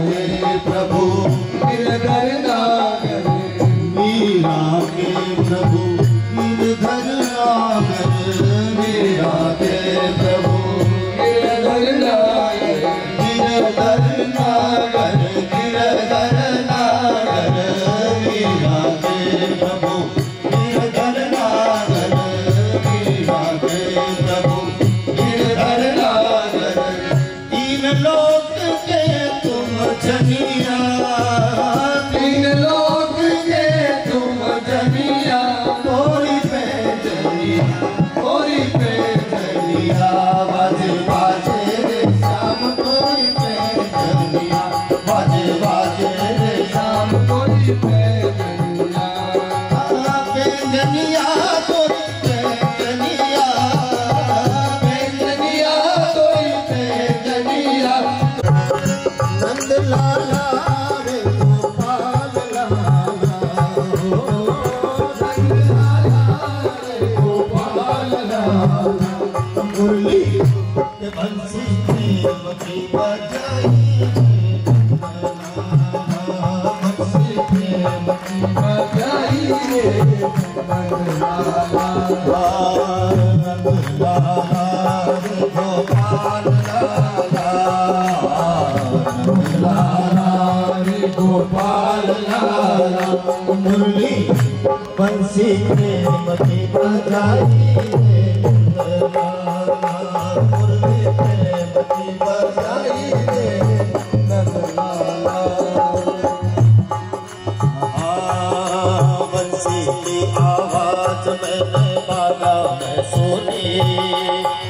के प्रभु गिरधर नागर, मीरा के प्रभु गिरधर नागर, मीरा के प्रभु गिरधर नागर, गिरधर नागर, गिरधर नागर, मीरा के प्रभु गिरधर नागर, मीरा के प्रभु गिरधर नागर। तीन लोक के तुम जनिया, तीन लोक के तुम जनिया, कोरी पे जनिया, कोरी पे जनिया, बाजे बाजे रे शाम कोरी पे जनिया, बाजे बाजे रे शाम कोरी पे जनिया, पे जनिया कोरी पे जनिया, पे जनिया कोरी पे जनिया। नंद लाला रे गोपाल लाला, नंद लाला रे गोपाल लाला, मुरली के बंसी प्रेम की बजाई, बंसी प्रेम की बजाई रे नंद लाला, नंद लाला रे गोपाल लाला, नंद लाला रे गोपाल लाला, मुरली बंसी प्रेम की बजाई रे नंद लाला, मुरली प्रेम की बजाई रे नंद लाला। बंसी की आवाज मैंने बागा में सुनी,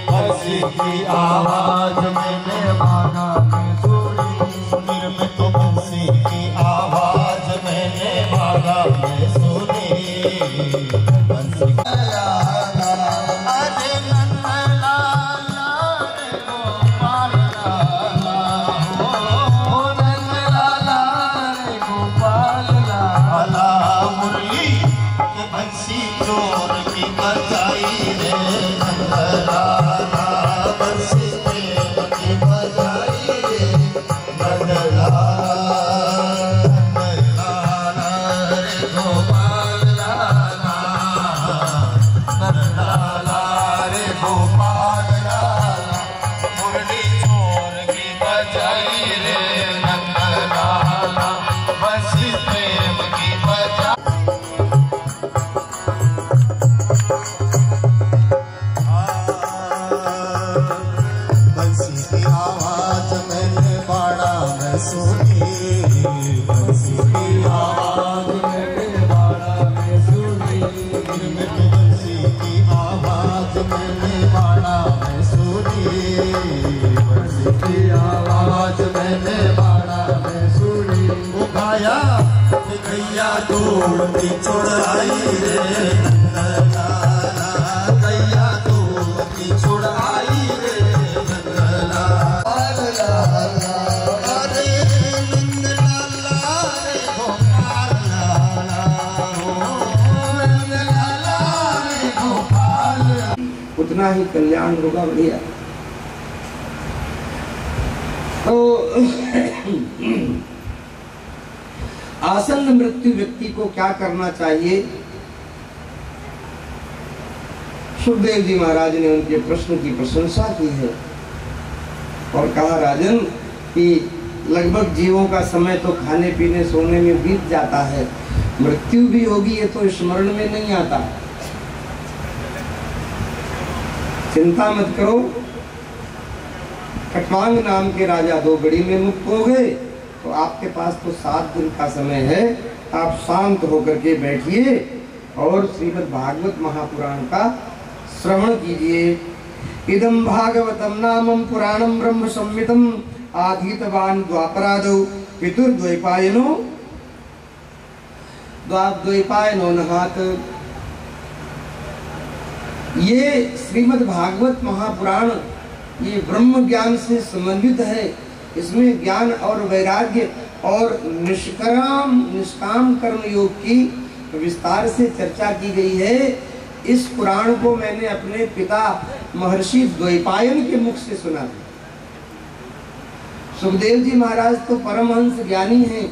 बंसी की आवाज मैंने बागा में सुनी, सुनीर में तो बंसी की आवाज मैंने बागा में सुनी, बंसी अरे नंद लाला रे गोपाल लाला, ओ नंद लाला रे गोपाल लाला, मुरली के बंसी चोर की बजाई रे नंद लाला, बंसी प्रेम की बजाई रे नंद लाला, नंद लाला रे गोपाल लाला, नंद लाला रे गोपाल लाला, मुरली चोर की बजाई रे नंद लाला, बंसी प्रेम की बजाई। बंसी की आवाज मैंने बाड़ा में सुनी, बंसी की आवाज मैंने बाड़ा में सुनी, बंसी की आवाज मैंने बाड़ा में सुनी, बंसी की आवाज मैंने बाड़ा में सुनी, वो गाया कि गैया दौड़ती छुड़ाई रे नंद लाला, गैया दौड़ती छुड़ाई रे नंद लाला, अरे नंद लाला रे गोपाल लाला, ओ नंद लाला रे गोपाल, उतना ही कल्याण होगा भैया। तो आसन्न मृत्यु व्यक्ति को क्या करना चाहिए? सुखदेव जी महाराज ने उनके प्रश्न की प्रशंसा की है और कहा, राजन कि लगभग जीवों का समय तो खाने पीने सोने में बीत जाता है, मृत्यु भी होगी ये तो स्मरण में नहीं आता। चिंता मत करो, खटवांग नाम के राजा 2 घड़ी में मुक्त हो गए, तो आपके पास तो 7 दिन का समय है, आप शांत होकर के बैठिए और श्रीमद् भागवत महापुराण का श्रवण कीजिए। इदं भागवतम नामं पुराणं ब्रह्म संहितं आधीतवान् द्वापरादौ पितुर्द्वैपायनो द्वैपायनो नहात। ये श्रीमद् भागवत महापुराण ये ब्रह्म ज्ञान से संबंधित है। इसमें ज्ञान और वैराग्य और निष्काम कर्म योग की विस्तार से चर्चा की गई है। इस पुराण को मैंने अपने पिता महर्षि द्वैपायन के मुख से सुना था। सुखदेव जी महाराज तो परमहंस ज्ञानी हैं,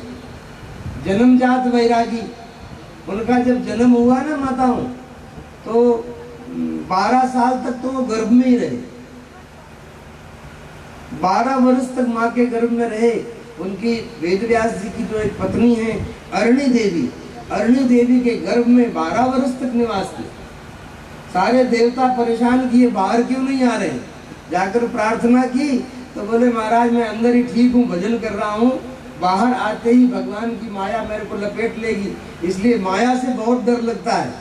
जन्मजात वैरागी। उनका जब जन्म हुआ ना माताओं, तो 12 साल तक तो वो गर्भ में ही रहे। 12 वर्ष तक माँ के गर्भ में रहे। उनकी वेदव्यास जी की जो एक पत्नी है अरणी देवी, अरणी देवी के गर्भ में 12 वर्ष तक निवास किया। सारे देवता परेशान किए, बाहर क्यों नहीं आ रहे। जाकर प्रार्थना की तो बोले महाराज मैं अंदर ही ठीक हूँ, भजन कर रहा हूँ, बाहर आते ही भगवान की माया मेरे को लपेट लेगी, इसलिए माया से बहुत डर लगता है।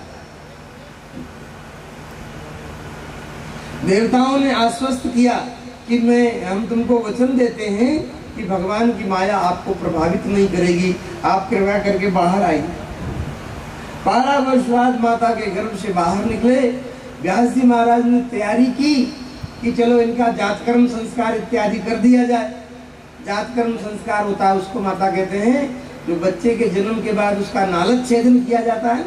देवताओं ने आश्वस्त किया कि हम तुमको वचन देते हैं कि भगवान की माया आपको प्रभावित नहीं करेगी, आप कृपा करके बाहर आइए। 12 वर्ष बाद माता के गर्भ से बाहर निकले। व्यास जी महाराज ने तैयारी की कि चलो इनका जातकर्म संस्कार इत्यादि कर दिया जाए। जातकर्म संस्कार होता है, उसको माता कहते हैं जो बच्चे के जन्म के बाद उसका नालच्छेदन किया जाता है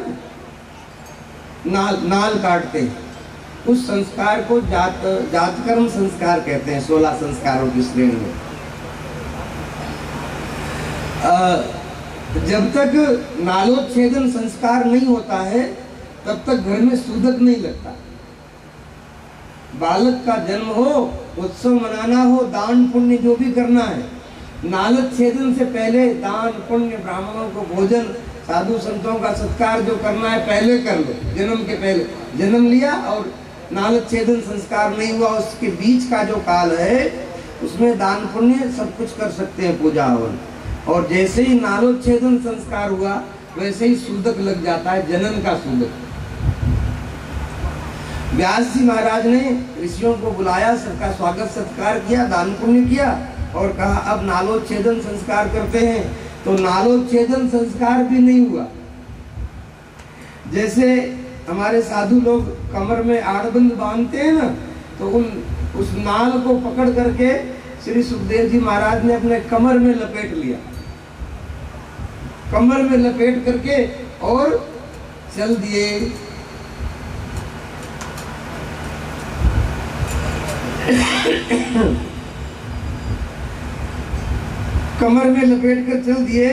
ना, नाल काटते हैं, उस संस्कार को जातकर्म संस्कार कहते हैं। 16 संस्कारों की श्रेणी में जब तक नालोच्छेदन संस्कार नहीं होता है तब तक घर में सूदक नहीं लगता। बालक का जन्म हो, उत्सव मनाना हो, दान पुण्य जो भी करना है, नालोच्छेदन से पहले दान पुण्य, ब्राह्मणों को भोजन, साधु संतों का सत्कार जो करना है पहले कर लो। जन्म के पहले जन्म लिया और नालोच्छेदन संस्कार नहीं हुआ, उसके बीच का जो काल है उसमें दान पुण्य सब कुछ कर सकते हैं, पूजा हवन। और जैसे ही नालोच्छेदन संस्कार हुआ वैसे ही सूदक लग जाता है, जनन का सूदक। व्यास जी महाराज ने ऋषियों को बुलाया, सबका स्वागत सत्कार किया, दान पुण्य किया और कहा अब नालोच्छेदन संस्कार करते हैं। तो नालोच्छेदन संस्कार भी नहीं हुआ। जैसे हमारे साधु लोग कमर में आड़बंद बांधते हैं ना, तो उस नाल को पकड़ करके श्री सुखदेव जी महाराज ने अपने कमर में लपेट लिया, कमर में लपेट करके और चल दिए। कमर में लपेट कर चल दिए।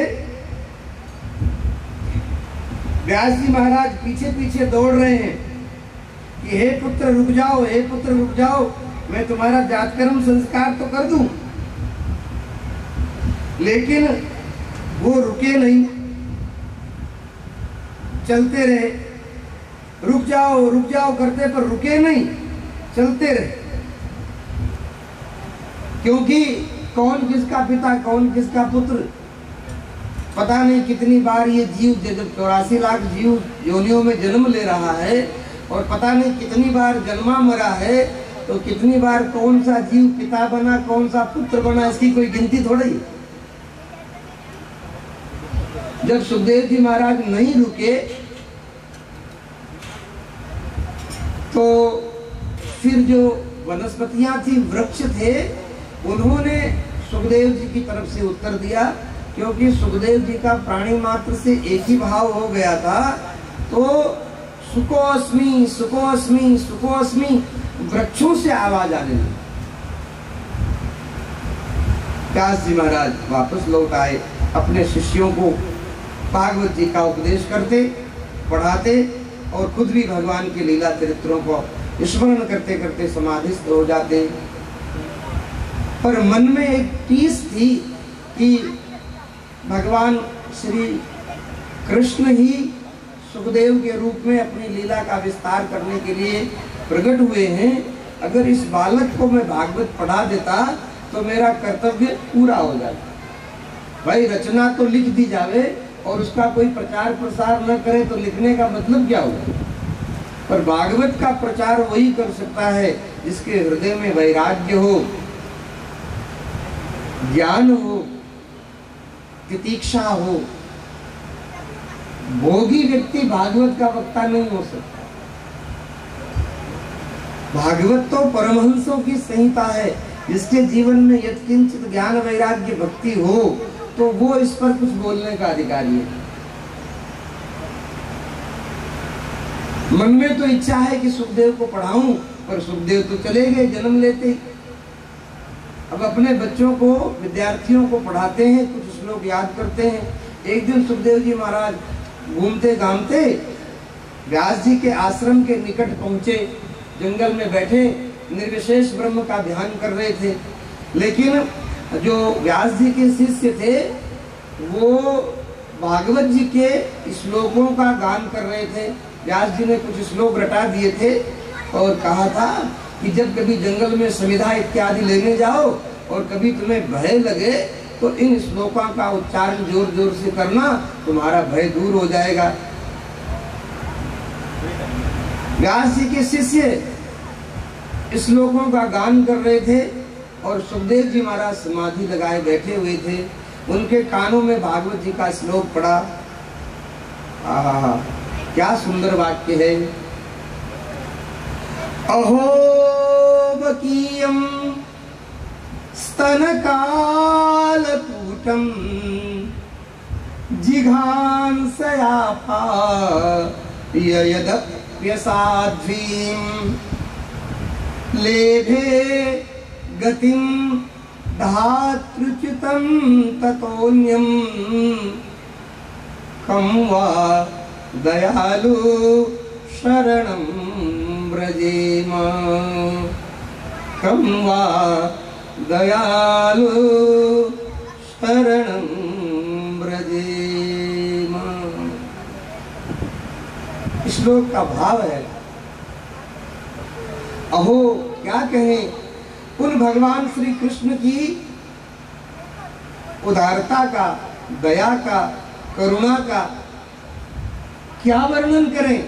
व्यास जी महाराज पीछे पीछे दौड़ रहे हैं कि हे पुत्र रुक जाओ, हे पुत्र रुक जाओ, मैं तुम्हारा जातकर्म संस्कार तो कर दूं। लेकिन वो रुके नहीं, चलते रहे। रुक जाओ करते पर रुके नहीं, चलते रहे। क्योंकि कौन किसका पिता, कौन किसका पुत्र, पता नहीं कितनी बार ये जीव, जब 84 लाख जीव योनियों में जन्म ले रहा है और pता नहीं कितनी बार जन्मा मरा है, तो कितनी बार कौन सा जीव पिता बना, कौन सा पुत्र बना, इसकी कोई गिनती थोड़ी। जब सुखदेव जी महाराज नहीं रुके तो फिर जो वनस्पतियां थी, वृक्ष थे, उन्होंने सुखदेव जी की तरफ से उत्तर दिया। क्योंकि सुखदेव जी का प्राणी मात्र से एक ही भाव हो गया था, तो सुकोस्मी सुकोस्मी सुकोस्मी वृक्षों से आवाज आने लगी। व्यास जी महाराज वापस लौट आए, अपने शिष्यों को भागवत जी का उपदेश करते, पढ़ाते और खुद भी भगवान के लीला चरित्रों को स्मरण करते करते समाधिस्थ हो जाते। पर मन में एक टीस थी कि भगवान श्री कृष्ण ही सुखदेव के रूप में अपनी लीला का विस्तार करने के लिए प्रकट हुए हैं। अगर इस बालक को मैं भागवत पढ़ा देता तो मेरा कर्तव्य पूरा हो जाता। भाई रचना तो लिख दी जावे और उसका कोई प्रचार प्रसार न करे तो लिखने का मतलब क्या होगा। पर भागवत का प्रचार वही कर सकता है जिसके हृदय में वैराग्य हो, ज्ञान हो, तितीक्षा हो। भोगी व्यक्ति भागवत का वक्ता नहीं हो सकता। भागवत तो परमहंसों की संहिता है, जिसके जीवन में यत्किंचित ज्ञान वैराग्य भक्ति हो तो वो इस पर कुछ बोलने का अधिकारी है। मन में तो इच्छा है कि सुखदेव को पढ़ाऊं, पर सुखदेव तो चले गए जन्म लेते ही। अब अपने बच्चों को, विद्यार्थियों को पढ़ाते हैं, कुछ श्लोक याद करते हैं। एक दिन सुखदेव जी महाराज घूमते घामते व्यास जी के आश्रम के निकट पहुंचे। जंगल में बैठे निर्विशेष ब्रह्म का ध्यान कर रहे थे। लेकिन जो व्यास जी के शिष्य थे वो भागवत जी के श्लोकों का गान कर रहे थे। व्यास जी ने कुछ श्लोक रटा दिए थे और कहा था कि जब कभी जंगल में समिधा इत्यादि लेने जाओ और कभी तुम्हें भय लगे तो इन श्लोकों का उच्चारण जोर जोर से करना, तुम्हारा भय दूर हो जाएगा। व्यास जी के शिष्य श्लोकों का गान कर रहे थे और सुखदेव जी महाराज समाधि लगाए बैठे हुए थे। उनके कानों में भागवत जी का श्लोक पड़ा। क्या सुंदर वाक्य है। अहो बकीयम स्तनकालकूटम जिघांसयापा यदप्यसाध्वीं लेभे गतिं धातृच्युतं ततोऽन्यं कं वा दयालु शरणं व्रजेम, कं वा दयालु शरणं व्रजेम। श्लोक का भाव है, अहो क्या कहें उन भगवान श्री कृष्ण की उदारता का, दया का, करुणा का क्या वर्णन करें,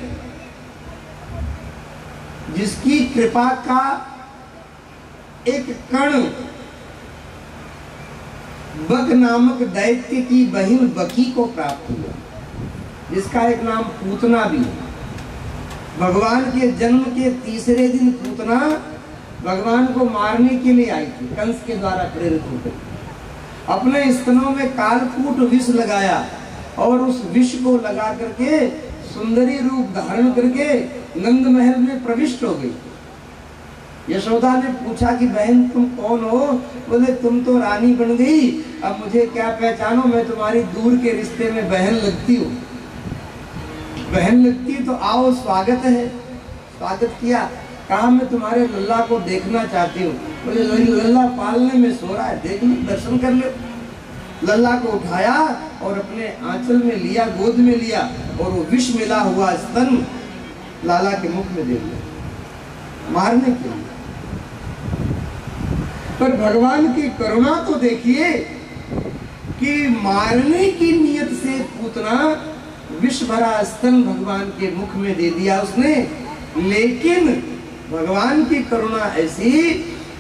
जिसकी कृपा का एक कण बक नामक दैत्य की बहिन बकी को प्राप्त हुआ, जिसका एक नाम पूतना भी है। भगवान के जन्म के तीसरे दिन पूतना भगवान को मारने के लिए आई थी, कंस के द्वारा प्रेरित होकर। अपने स्तनों में कालकूट विष लगाया और उस विष को लगा करके सुंदरी रूप धारण करके नंद महल में प्रविष्ट हो गई। यशोदा ने पूछा कि बहन तुम कौन हो? बोले तुम तो रानी बन गई, अब मुझे क्या पहचानो, मैं तुम्हारी दूर के रिश्ते में बहन लगती हूँ। बहन लगती तो आओ, स्वागत है। स्वागत किया, कहा मैं तुम्हारे लल्ला को देखना चाहती हूँ। बोले लल्ला पालने में सो रहा है, देख लो, दर्शन कर लो। लल्ला को उठाया और अपने आंचल में लिया, गोद में लिया और वो विष मिला हुआ स्तन लाला के मुख में दे दिया मारने के लिए। पर भगवान की करुणा तो देखिए कि मारने की नियत से पूतना विष भरा स्तन भगवान के मुख में दे दिया उसने। लेकिन भगवान की करुणा ऐसी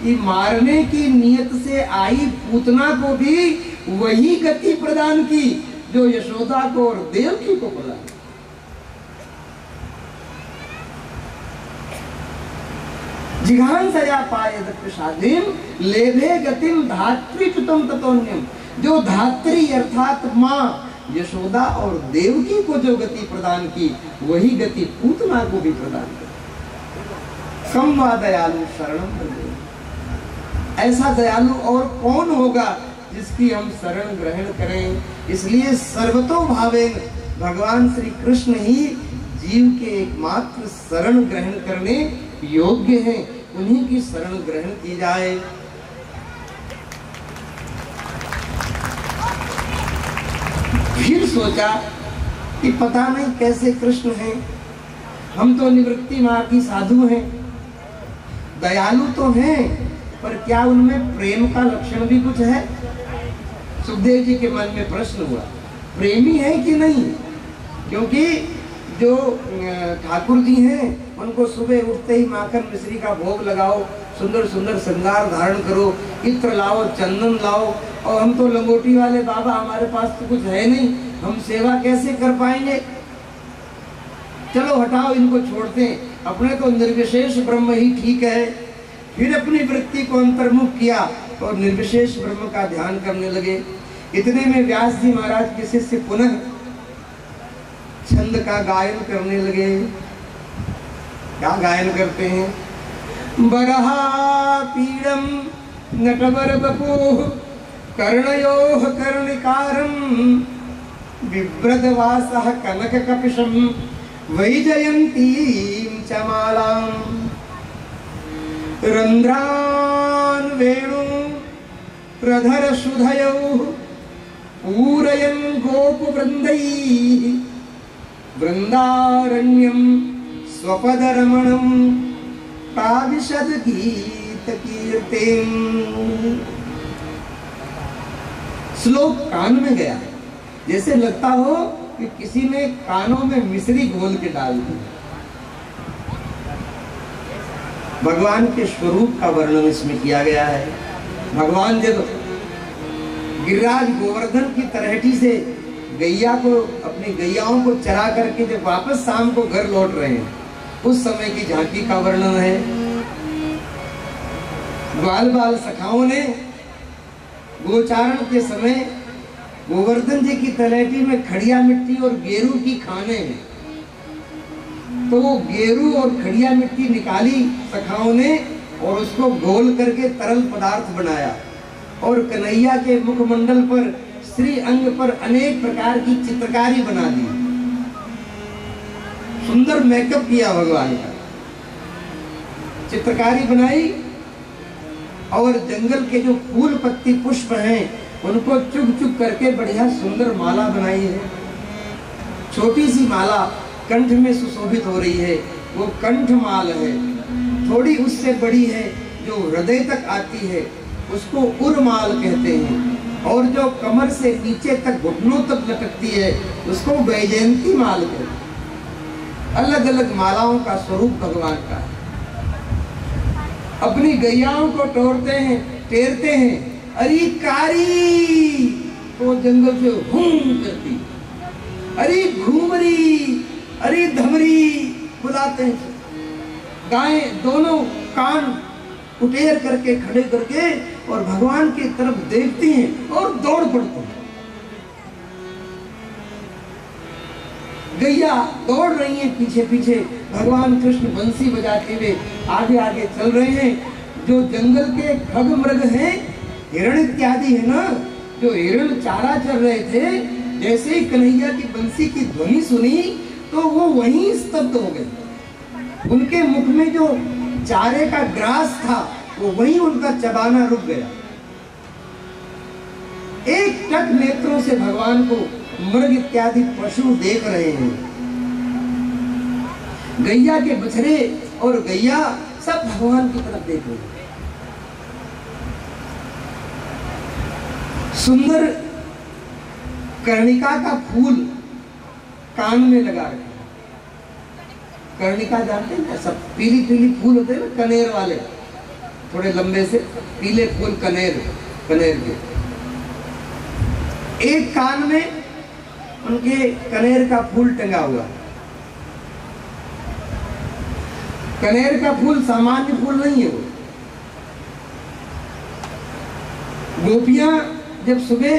कि मारने की नियत से आई पूतना को भी वही गति प्रदान की जो यशोदा को और देवकी को प्रदान की। जिघांसया पायद प्रसादिम लेभे गतिम धात्रीच्युतम ततोन्यम। जो धात्री अर्थात माँ यशोदा और देवकी को जो गति प्रदान की वही गति पूतना को भी प्रदान की। कम वा दयालु शरणम व्रजेम। ऐसा दयालु और कौन होगा जिसकी हम शरण ग्रहण करें। इसलिए सर्वतोभावेन भगवान श्री कृष्ण ही जीव के एकमात्र शरण ग्रहण करने योग्य हैं, उन्हीं की शरण ग्रहण की जाए। फिर सोचा कि पता नहीं कैसे कृष्ण हैं, हम तो निवृत्ति मार्गी साधु हैं, दयालु तो हैं, पर क्या उनमें प्रेम का लक्षण भी कुछ है? सुखदेव जी के मन में प्रश्न हुआ, प्रेमी है कि नहीं? क्योंकि जो ठाकुर जी हैं उनको सुबह उठते ही माखन मिश्री का भोग लगाओ, सुंदर सुंदर श्रृंगार धारण करो, इत्र लाओ, चंदन लाओ, और हम तो लंगोटी वाले बाबा, हमारे पास तो कुछ है नहीं, हम सेवा कैसे कर पाएंगे? चलो हटाओ, इनको छोड़ते हैं, अपने तो निर्विशेष ब्रह्म ही ठीक है। फिर अपनी वृत्ति को अंतर्मुख किया और निर्विशेष ब्रह्म का ध्यान करने लगे। इतने में व्यास जी महाराज के शिष्य पुनः छंद का गायन करने लगे। क्या गायन करते हैं? बरहा पीड़म नटवर बपुः कर्णयोः कर्णिकारं बिभ्रतवासः कनककपिशं वैजयन्तीं च मालां रन्ध्रान् वेणु प्रधरसुधयोः पूरयन् गोपवृन्दैः वृन्दारण्यं स्वपदरमणं प्राविशद गीतकीर्तिम्। श्लोक कान में गया, जैसे लगता हो कि किसी ने कानों में मिश्री घोल के डाल दी। भगवान के स्वरूप का वर्णन इसमें किया गया है। भगवान जब गिरिराज गोवर्धन की तलहटी से गैया को, अपनी गैयाओं को चरा करके जब वापस शाम को घर लौट रहे हैं, उस समय की झांकी का वर्णन है। ग्वाल बाल सखाओं ने गोचारण के समय गोवर्धन जी की तलहटी में खड़िया मिट्टी और गेरू की खाने हैं, तो वो गेरू और खड़िया मिट्टी निकाली सखाओं ने और उसको घोल करके तरल पदार्थ बनाया और कन्हैया के मुखमंडल पर, श्री अंग पर अनेक प्रकार की चित्रकारी बना दी। सुंदर मेकअप किया भगवान का, चित्रकारी बनाई और जंगल के जो फूल पत्ती पुष्प हैं उनको चुग चुग करके बढ़िया सुंदर माला बनाई है। छोटी सी माला कंठ में सुशोभित हो रही है, वो कंठमाल है। थोड़ी उससे बड़ी है जो हृदय तक आती है, उसको उरमाल कहते हैं। और जो कमर से नीचे तक घुटनों तक लटकती है उसको वैजयंती माल कहते हैं। अलग अलग मालाओं का स्वरूप भगवान का है। अपनी गैयाओं को टेरते हैं, अरे कारी तो जंगल से हूं करती, अरे घूमरी, अरे धमरी बुलाते हैं। गायें दोनों कान उटेर करके खड़े करके और भगवान की तरफ देखती हैं और दौड़ पड़ती हैं। गैया दौड़ रही हैं पीछे पीछे, भगवान कृष्ण बंसी बजाते हुए आगे आगे चल रहे हैं। जो जंगल के खग मृग हैं, हिरण इत्यादि है ना, जो हिरण चारा चर रहे थे, जैसे ही कन्हैया की बंसी की ध्वनि सुनी तो वो वहीं स्तब्ध हो गए। उनके मुख में जो चारे का ग्रास था वो वहीं उनका चबाना रुक गया। एक टक नेत्रों से भगवान को मृग इत्यादि पशु देख रहे हैं। गैया के बछड़े और गैया सब भगवान की तरफ देख रहे हैं। सुंदर कर्णिका का फूल कान में लगा रखे। कर्णिका जानते हैं, सब पीली पीली फूल होते हैं ना, कनेर वाले, थोड़े लंबे से पीले फूल, कनेर के। एक कान में उनके कनेर का फूल टंगा हुआ। कनेर का फूल सामान्य फूल नहीं है। वो गोपियां जब सुबह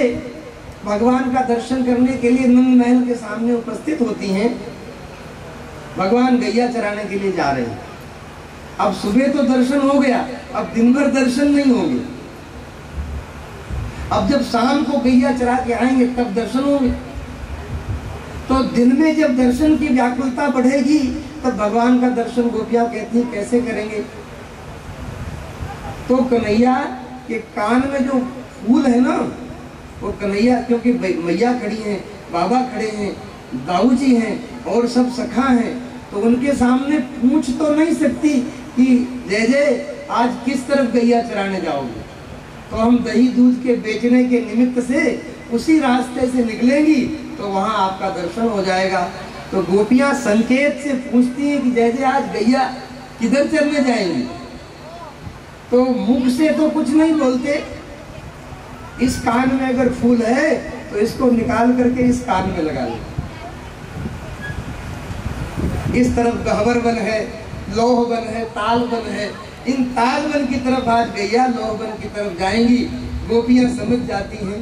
भगवान का दर्शन करने के लिए नंद महल के सामने उपस्थित होती हैं, भगवान गैया चराने के लिए जा रहे हैं। अब सुबह तो दर्शन हो गया, अब दिन भर दर्शन नहीं होंगे। अब जब शाम को गैया चरा के आएंगे तब दर्शन होंगे। तो दिन में जब दर्शन की व्याकुलता बढ़ेगी तब भगवान का दर्शन गोपियां कहती हैं कैसे करेंगे। तो कन्हैया के कान में जो फूल है ना, वो कन्हैया, क्योंकि मैया खड़ी हैं, बाबा खड़े हैं, दाऊ जी हैं और सब सखा हैं, तो उनके सामने पूछ तो नहीं सकती कि जय जय आज किस तरफ गैया चराने जाओगे। तो हम दही दूध के बेचने के निमित्त से उसी रास्ते से निकलेंगी तो वहां आपका दर्शन हो जाएगा। तो गोपियां संकेत से पूछती हैं कि जय जय आज गैया किधर चरने जाएंगी। तो मुख से तो कुछ नहीं बोलते, इस कान में अगर फूल है तो इसको निकाल करके इस कान में लगा ले। इस तरफ गहवर वन है, लोह वन है, ताल वन है। इन ताल वन की तरफ आज गैया लोह वन की तरफ जाएंगी। गोपियां समझ जाती हैं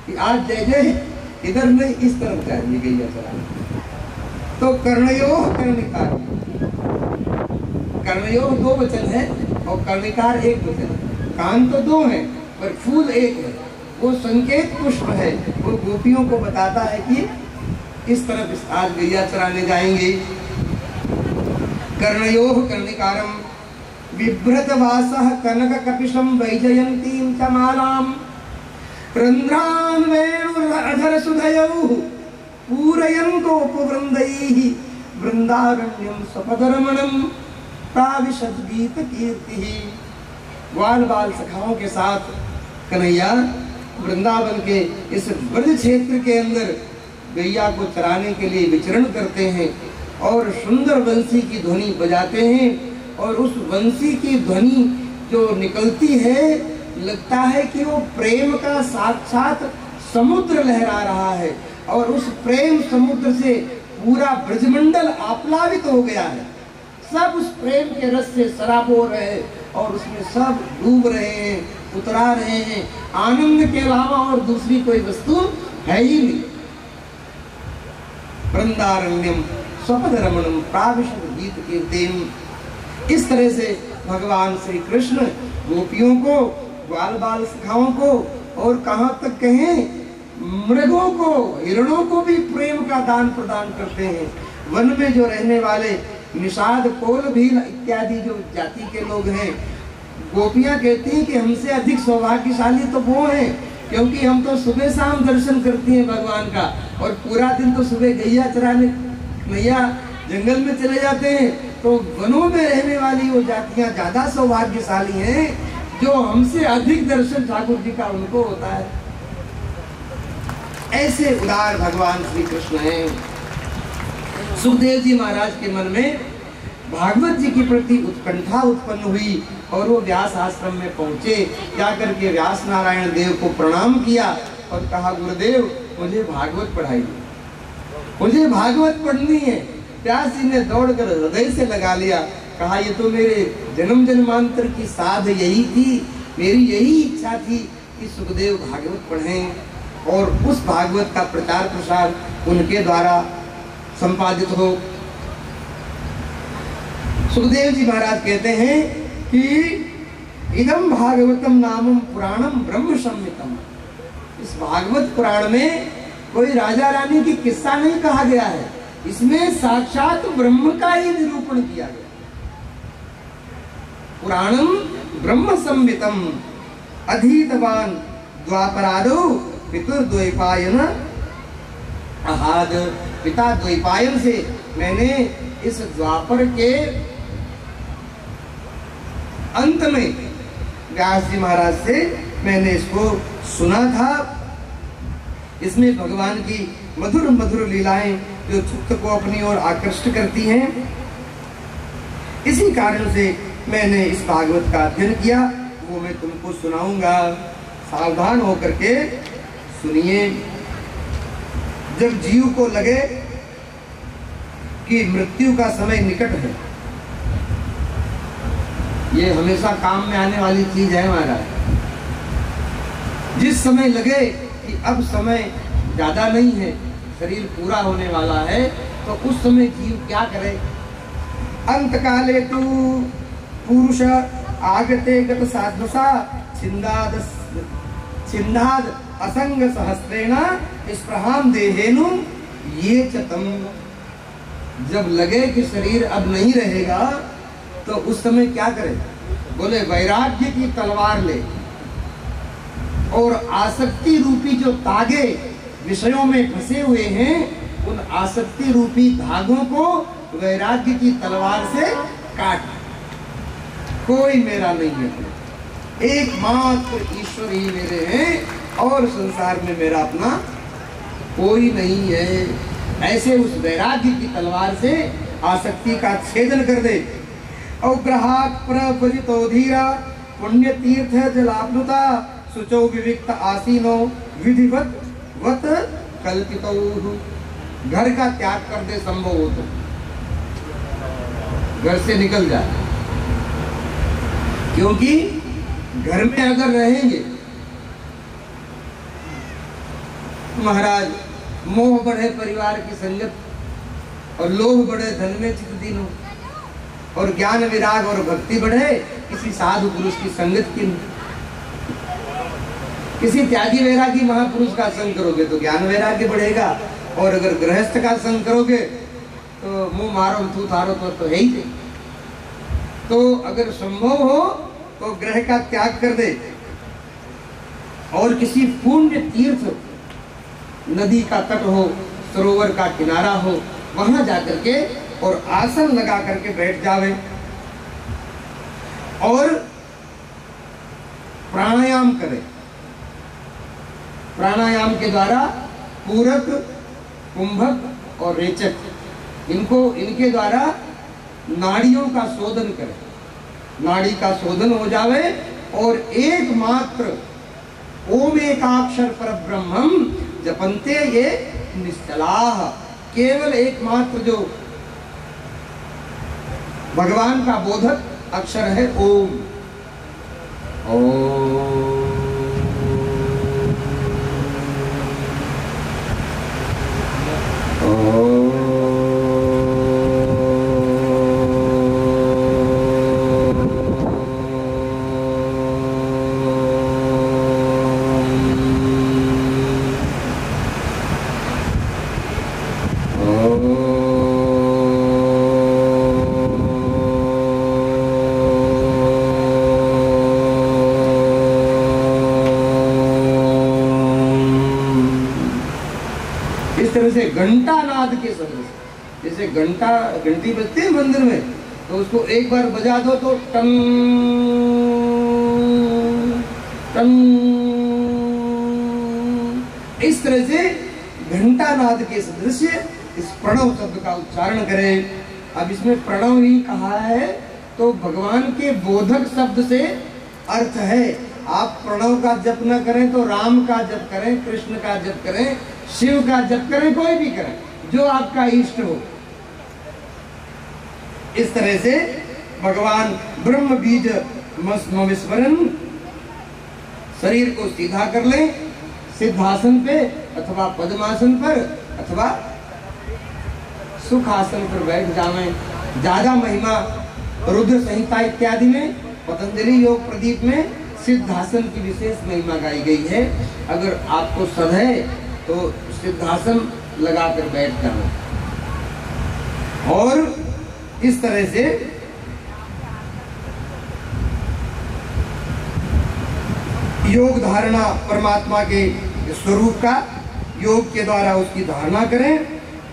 कि आज जय जय इधर नहीं इस तरफ जाएंगे गैया चराने। तो कर्णयोः कर्णिकार, कर्णयोः दो वचन है और कर्णिकार एक वचन है। कान तो दो हैं पर फूल एक है, वो संकेत पुष्प है, वो गोपियों को बताता है कि इस तरफ आज गैया चराने जाएंगे। कर्णयोः कर्णिकारम बिभ्रत वासः कनक कपिशम वैजयंतीं च मालाम रंध्रान वेणुरधर सुधयौ पूरयन्तोपवृन्दैः वृंदारण्यम सपदरमणम प्राविशद गीत कीर्ति। ग्वाल बाल सखाओं के साथ कन्हैया वृंदावन के इस ब्रज क्षेत्र के अंदर गैया को चराने के लिए विचरण करते हैं और सुंदर बंसी की ध्वनि बजाते हैं। और उस बंसी की ध्वनि जो निकलती है, लगता है कि वो प्रेम का साक्षात समुद्र लहरा रहा है और उस प्रेम समुद्र से पूरा ब्रजमंडल आप्लावित हो गया है। सब उस प्रेम के रस से सराबोर है और उसमें सब डूब रहे हैं, उतरा रहे हैं। आनंद के अलावा और दूसरी कोई वस्तु है ही नहीं। वृंदारण्यम स्वपद रमणम प्राविशद गीत कीर्तिम। इस तरह से भगवान श्री कृष्ण गोपियों को, ग्वाल बाल सखाओं को और कहां तक कहें मृगों को, हिरणों को भी प्रेम का दान प्रदान करते हैं। वन में जो रहने वाले निषाद, कोल, भील इत्यादि जो जाति के लोग हैं, गोपियां कहती हैं कि हमसे अधिक सौभाग्यशाली तो वो हैं, क्योंकि हम तो सुबह शाम दर्शन करती हैं भगवान का और पूरा दिन तो सुबह गैया चराने नैया जंगल में चले जाते हैं। तो वनों में रहने वाली वो जातियां ज्यादा सौभाग्यशाली हैं जो हमसे अधिक दर्शन ठाकुर जी का उनको होता है। ऐसे उदार भगवान श्री कृष्ण हैं। सुखदेव जी महाराज के मन में भागवत जी के प्रति उत्कंठा उत्पन्न हुई और वो व्यास आश्रम में पहुंचे। जाकर के व्यास नारायण देव को प्रणाम किया और कहा, गुरुदेव मुझे भागवत पढ़ाइए, मुझे भागवत पढ़नी है। व्यास जी ने दौड़कर हृदय से लगा लिया। कहा, ये तो मेरे जन्म जन्मांतर की साध यही थी, मेरी यही इच्छा थी कि सुखदेव भागवत पढ़ें और उस भागवत का प्रचार प्रसार उनके द्वारा संपादित हो। सुखदेव जी महाराज कहते हैं कि इदम भागवतम नामम पुराणम ब्रह्म संहितम। इस भागवत पुराण में कोई राजा रानी की किस्सा नहीं कहा गया है, इसमें साक्षात ब्रह्म का ही निरूपण किया गया। पुराणम ब्रह्म संहितम अधीतवान द्वापरादो पितुर्द्वैपायन अहाद। पिता द्वैपायन से मैंने इस द्वापर के अंत में व्यास जी महाराज से मैंने इसको सुना था। इसमें भगवान की मधुर मधुर लीलाएं जो चित्त को अपनी ओर आकृष्ट करती हैं, इसी कारण से मैंने इस भागवत का अध्ययन किया, वो मैं तुमको सुनाऊंगा। सावधान होकर के सुनिए। जब जीव को लगे कि मृत्यु का समय निकट है, ये हमेशा काम में आने वाली चीज है महाराज। जिस समय लगे कि अब समय ज्यादा नहीं है, शरीर पूरा होने वाला है, तो उस समय जीव क्या करे? अंत काले तु पुरुष आगते गत साधसा छिन्दाद असंग सहस्रेण स्पृहाम देहेनु ये चतम। जब लगे कि शरीर अब नहीं रहेगा तो उस समय क्या करे? बोले वैराग्य की तलवार ले और आसक्ति रूपी जो तागे विषयों में फंसे हुए हैं, उन आसक्ति रूपी धागों को वैराग्य की तलवार से काट। कोई मेरा नहीं है, एकमात्र ईश्वर ही मेरे हैं और संसार में मेरा अपना कोई नहीं है। ऐसे उस वैराग्य की तलवार से आसक्ति का छेदन कर दे। औग्रहात् प्रभजितो धीरा पुण्य तीर्थ जलाप्लुता शुचौ विविक्त आसीनो विधिवत वत कल्पितो। घर का त्याग कर दे, संभव हो तो घर से निकल जाए, क्योंकि घर में अगर रहेंगे महाराज, मोह बढ़े परिवार की संगत और लोभ बढ़े धन में चित दीन और ज्ञान विराग और भक्ति बढ़े किसी साधु पुरुष की संगत की किसी त्यागी वैरागी महापुरुष का संग करोगे तो ज्ञान वैराग्य बढ़ेगा, और अगर गृहस्थ का संग करोगे तो मुंह मारो थू थारो तो है ही नहीं। तो अगर संभव हो तो ग्रह का त्याग कर दे और किसी पुण्य तीर्थ, नदी का तट हो, सरोवर का किनारा हो, वहां जाकर के और आसन लगा करके बैठ जावे और प्राणायाम करे। प्राणायाम के द्वारा पूरक, कुंभक और रेचक, इनके द्वारा नाड़ियों का शोधन करे, नाड़ी का शोधन हो जावे और एकमात्र ओम एकाक्षर परब्रह्मम जपन्ते ये निश्चलाः, केवल एकमात्र जो भगवान का बोधक अक्षर है ओम। ओम से घंटा नाद के सदृश, जैसे घंटी बजती है मंदिर में, तो उसको एक बार बजा दो तो टंग टंग, इस तरह से घंटा नाद के सदृश इस प्रणव शब्द का उच्चारण करें। अब इसमें प्रणव ही कहा है तो भगवान के बोधक शब्द से अर्थ है। आप प्रणव का जप न करें तो राम का जप करें, कृष्ण का जप करें, शिव का जप करें, कोई भी करें जो आपका इष्ट हो। इस तरह से भगवान ब्रह्म बीज विस्मरण, शरीर को सीधा कर लें, सिद्धासन पे अथवा पद्मासन पर अथवा सुखासन पर बैठ जावें। ज्यादा महिमा रुद्र संहिता इत्यादि में, पतंजलि योग प्रदीप में सिद्धासन की विशेष महिमा गाई गई है। अगर आपको सद है तो सिद्धासन लगाकर बैठ जाओ और इस तरह से योग धारणा, परमात्मा के स्वरूप का योग के द्वारा उसकी धारणा करें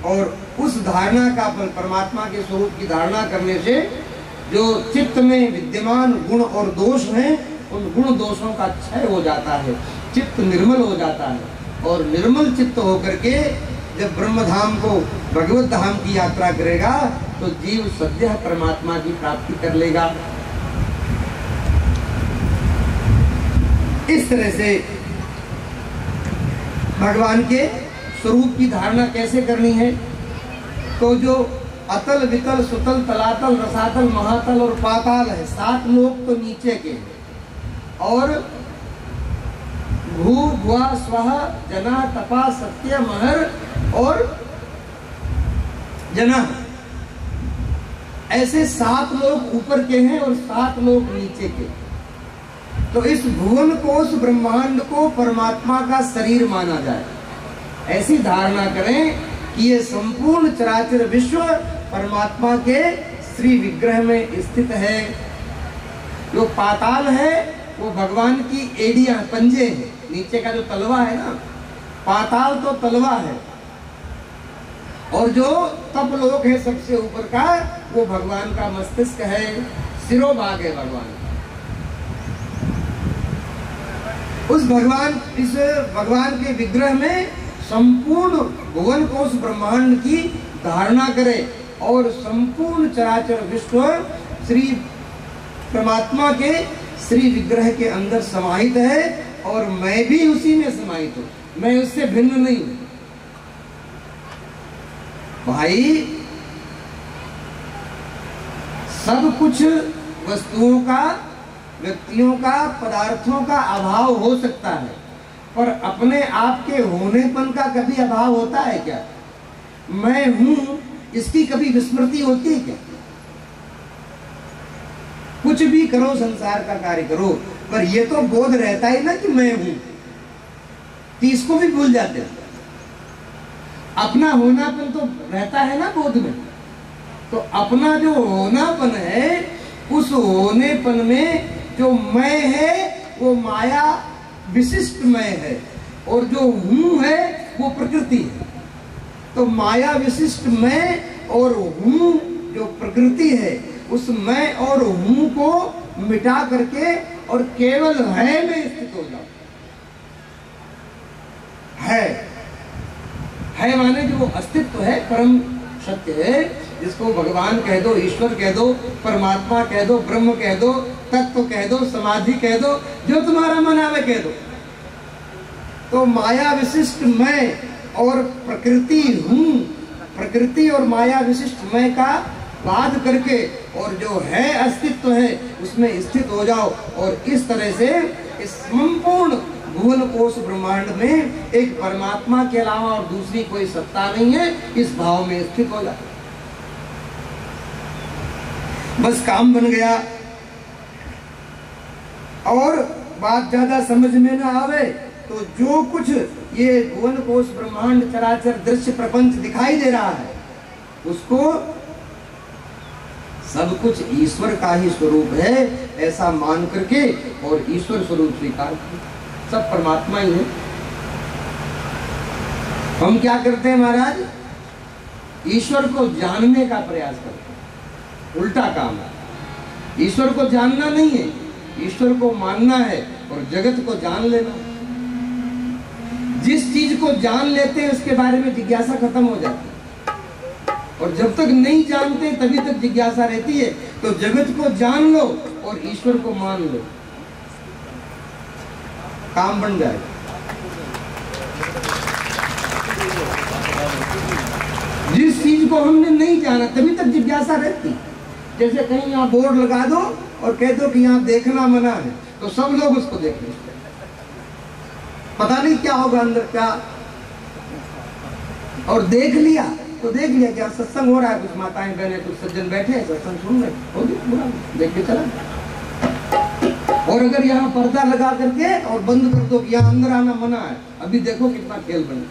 और उस धारणा का फल, परमात्मा के स्वरूप की धारणा करने से जो चित्त में विद्यमान गुण और दोष हैं, उन गुण दोषों का क्षय हो जाता है, चित्त निर्मल हो जाता है और निर्मल चित्त होकर के जब ब्रह्म धाम को, भगवत धाम की यात्रा करेगा तो जीव सद्यः परमात्मा की प्राप्ति कर लेगा। इस तरह से भगवान के स्वरूप की धारणा कैसे करनी है, तो जो अतल वितल सुतल तलातल रसातल महातल और पाताल है, 7 लोक तो नीचे के हैं और भू भुआ स्वः जना तपा सत्य महर और जना, ऐसे 7 लोक ऊपर के हैं और 7 लोक नीचे के। तो इस भुवन कोश ब्रह्मांड को परमात्मा का शरीर माना जाए, ऐसी धारणा करें कि ये संपूर्ण चराचर विश्व परमात्मा के श्री विग्रह में स्थित है। जो पाताल है वो भगवान की एड़ियां, पंजे हैं, नीचे का जो तलवा है ना, पाताल तो तलवा है, और जो तपलोक है सबसे ऊपर का, वो भगवान का मस्तिष्क है, सिरोभाग है भगवान। इस भगवान के विग्रह में संपूर्ण भुवन कोश ब्रह्मांड की धारणा करें और संपूर्ण चराचर विश्व श्री परमात्मा के श्री विग्रह के अंदर समाहित है और मैं भी उसी में समाहित हूं, मैं उससे भिन्न नहीं हूं। भाई सब कुछ वस्तुओं का, व्यक्तियों का, पदार्थों का अभाव हो सकता है, पर अपने आप के होनेपन का कभी अभाव होता है क्या? मैं हूं इसकी कभी विस्मृति होती है क्या? कुछ भी करो, संसार का कार्य करो, पर ये तो बोध रहता ही ना कि मैं हूं। तो इसको भी भूल जाते हैं। अपना होनापन तो रहता है ना बोध में, तो अपना जो होनापन है उस होनेपन में जो मैं है वो माया विशिष्ट मैं है, और जो हूं है वो प्रकृति है। तो माया विशिष्ट मैं और हूं जो प्रकृति है, उस मैं और हूं को मिटा करके और केवल है में स्थित हो जाओ। है माने जो अस्तित्व है, परम सत्य है, जिसको भगवान कह दो, ईश्वर कह दो, परमात्मा कह दो, ब्रह्म कह दो, तत्व कह दो, समाधि कह दो, जो तुम्हारा मन आवे कह दो। तो माया विशिष्ट मैं और प्रकृति हूं, प्रकृति और माया विशिष्ट मैं का वाद करके और जो है अस्तित्व है उसमें स्थित हो जाओ, और इस तरह से इस संपूर्ण भुवन कोश ब्रह्मांड में एक परमात्मा के अलावा और दूसरी कोई सत्ता नहीं है, इस भाव में स्थित हो जाओ। बस काम बन गया। और बात ज्यादा समझ में ना आवे तो जो कुछ ये भुवन कोश ब्रह्मांड चराचर दृश्य प्रपंच दिखाई दे रहा है उसको सब कुछ ईश्वर का ही स्वरूप है ऐसा मान करके और ईश्वर स्वरूप स्वीकार किया। सब परमात्मा ही है। हम क्या करते हैं महाराज, ईश्वर को जानने का प्रयास करते हैं, उल्टा काम है। ईश्वर को जानना नहीं है, ईश्वर को मानना है और जगत को जान लेना। जिस चीज को जान लेते हैं उसके बारे में जिज्ञासा खत्म हो जाती है, और जब तक नहीं जानते तभी तक जिज्ञासा रहती है। तो जगत को जान लो और ईश्वर को मान लो, काम बन जाएगा। जिस चीज को हमने नहीं जाना तभी तक जिज्ञासा रहती। जैसे कहीं यहाँ बोर्ड लगा दो और कह दो कि यहाँ देखना मना है, तो सब लोग उसको देखेंगे, पता नहीं क्या होगा अंदर क्या। और देख लिया तो देख लिया, क्या सत्संग हो रहा है, कुछ माताएं बहनें कुछ सज्जन बैठे हैं सत्संग सुन रहे, हो गया, देख के चला। और अगर यहाँ पर्दा लगा करके और बंद कर दो कि यहाँ अंदर आना मना है, अभी देखो कितना खेल बन,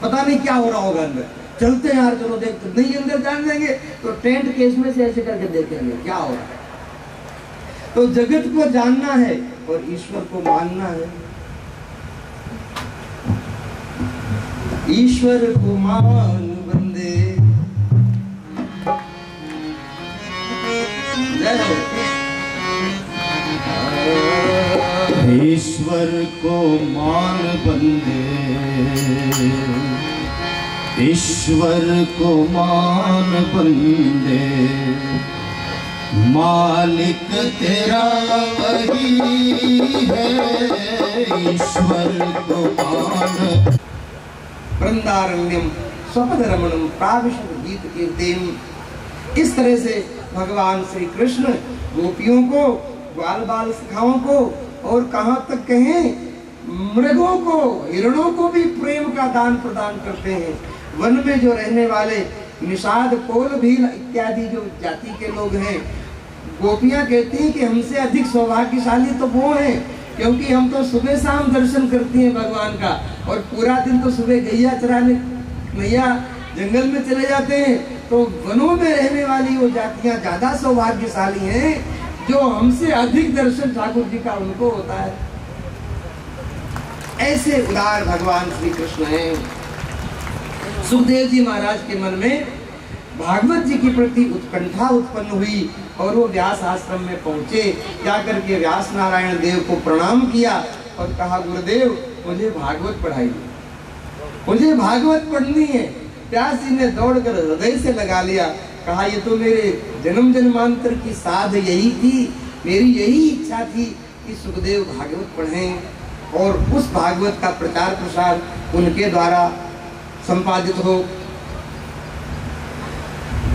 पता नहीं क्या हो रहा होगा अंदर। चलते हैं यार, चलो देखते, नहीं अंदर जान देंगे तो टेंट केस में से ऐसे करके देखेंगे क्या हो रहा है। तो जगत को जानना है और ईश्वर को मानना है। ईश्वर को मान बंदे, जय हो। ईश्वर को मान बंदे, ईश्वर को मान बंदे, मालिक तेरा वही है, ईश्वर को मान। वृंदारण्यम स्वपद रमणम प्राविशद गीत कीर्तिम। इस तरह से भगवान श्री कृष्ण गोपियों को, बाल बाल सखाओं को, और कहाँ तक कहें मृगों को, हिरणों को भी प्रेम का दान प्रदान करते हैं। वन में जो रहने वाले निषाद, कोल, भील इत्यादि जो जाति के लोग हैं, गोपियां कहती हैं कि हमसे अधिक सौभाग्यशाली तो वो हैं, क्योंकि हम तो सुबह शाम दर्शन करती हैं भगवान का, और पूरा दिन तो सुबह गैया चराने नैया जंगल में चले जाते हैं। तो वनों में रहने वाली वो जातियां ज्यादा सौभाग्यशाली हैं, जो हमसे अधिक दर्शन ठाकुर जी का उनको होता है। ऐसे उदार भगवान श्री कृष्ण हैं। सुखदेव जी महाराज के मन में भागवत जी के प्रति उत्कंठा उत्पन्न हुई और वो व्यास आश्रम में पहुंचे। जाकर के व्यास नारायण देव को प्रणाम किया और कहा, गुरुदेव मुझे भागवत पढ़ाइए, मुझे भागवत पढ़नी है। व्यास जी ने दौड़कर हृदय से लगा लिया, कहा ये तो मेरे जन्म जन्मांतर की साध यही थी, मेरी यही इच्छा थी कि सुखदेव भागवत पढ़ें, और उस भागवत का प्रचार प्रसार उनके द्वारा संपादित हो।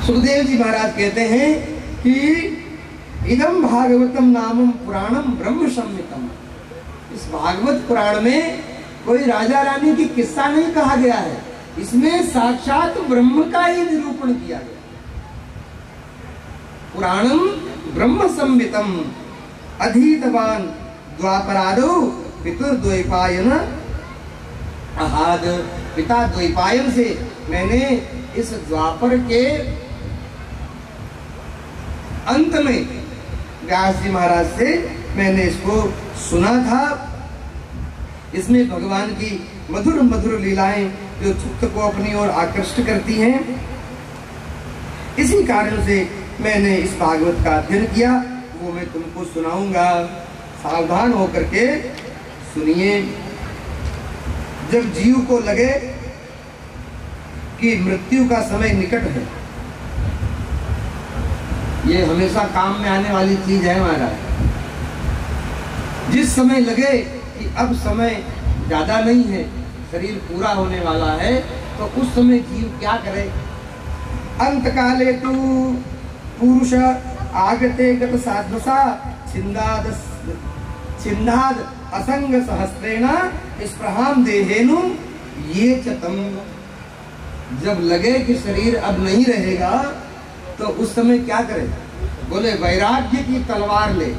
सुखदेव जी महाराज कहते हैं कि इदम भागवतम नामम पुराणम ब्रह्म संहितम। इस भागवत पुराण में कोई राजा रानी की किस्सा नहीं कहा गया है, इसमें साक्षात ब्रह्म का ही निरूपण किया गया। पुराणम ब्रह्म संहितम अधीतवान द्वापरादो पितुर्द्वैपायन अहाद पिता द्वैपायन से मैंने इस द्वापर के अंत में व्यास जी महाराज से मैंने इसको सुना था। इसमें भगवान की मधुर मधुर लीलाएं जो चित्त को अपनी ओर आकृष्ट करती हैं, इसी कारण से मैंने इस भागवत का अध्ययन किया, वो मैं तुमको सुनाऊंगा। सावधान होकर के सुनिए। जब जीव को लगे कि मृत्यु का समय निकट है, ये हमेशा काम में आने वाली चीज है महाराज। जिस समय लगे कि अब समय ज्यादा नहीं है, शरीर पूरा होने वाला है, तो उस समय जीव क्या करे? अंत काले तु पुरुष आगते गत साध्वसा छिन्नाद असंग सहस्रेण स्पृहाम देहेनु ये चतम। जब लगे कि शरीर अब नहीं रहेगा, तो उस समय क्या करे? बोले वैराग्य की तलवार ले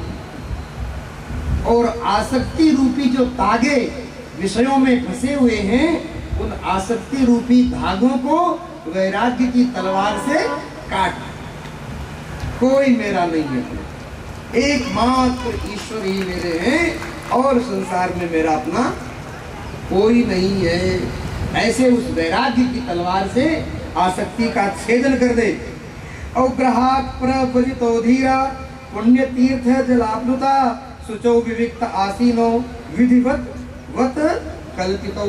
और आसक्ति रूपी जो तागे विषयों में फंसे हुए हैं, उन आसक्ति रूपी धागों को वैराग्य की तलवार से काट। कोई मेरा नहीं है, एकमात्र ईश्वर ही मेरे हैं और संसार में मेरा अपना कोई नहीं है। ऐसे उस वैराग्य की तलवार से आसक्ति का छेदन कर दे। औग्रहात् प्रभजितो धीरा पुण्य तीर्थ जलाप्लुता शुचौ विविक्त आसीनो विधिवत वत कल्पितो।